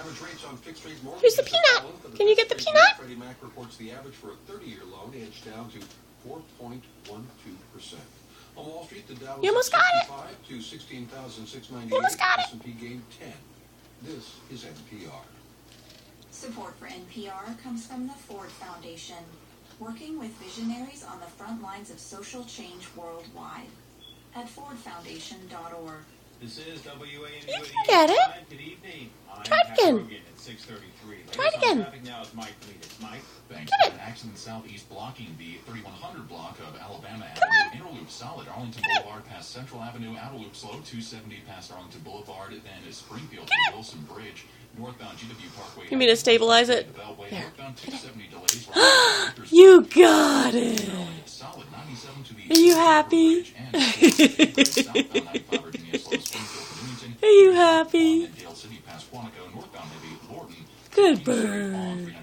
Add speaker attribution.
Speaker 1: Here's the peanut. Can you get the peanut?
Speaker 2: Freddie Mac reports the average for a 30-year loan edged down to 4.12%. On Wall Street, the Dow
Speaker 1: You almost got it.
Speaker 2: to 16,698.
Speaker 1: You almost got it.
Speaker 2: S&P gained 10. This is NPR.
Speaker 3: Support for NPR comes from the Ford Foundation, working with visionaries on the front lines of social change worldwide at fordfoundation.org.
Speaker 4: This is WAMU.
Speaker 1: You can get it.
Speaker 4: Good evening.
Speaker 1: Try it again.
Speaker 4: At 6:33.
Speaker 1: Try it again.
Speaker 4: Traffic now is Mike Fleet. Mike.
Speaker 5: Thanks.
Speaker 1: Get it.
Speaker 5: An accident southeast blocking the 3100 block of Alabama
Speaker 1: Come
Speaker 5: Avenue. Inner loop solid. Arlington Boulevard past Central Avenue. Outer loop slow. 270 past Arlington Boulevard. Then is Springfield to Wilson Bridge. Northbound GW Parkway.
Speaker 1: You mean to stabilize it?
Speaker 5: The Beltway.
Speaker 1: There.
Speaker 5: Northbound 270 delays.
Speaker 1: You got it.
Speaker 5: Solid 97 to the
Speaker 1: Are you happy?
Speaker 5: Southbound 95 Virginia slow. Springfield to Newington.
Speaker 1: Are you happy?
Speaker 5: Dale City past Quantico. Northbound heavy. Lorton.
Speaker 1: Good bird.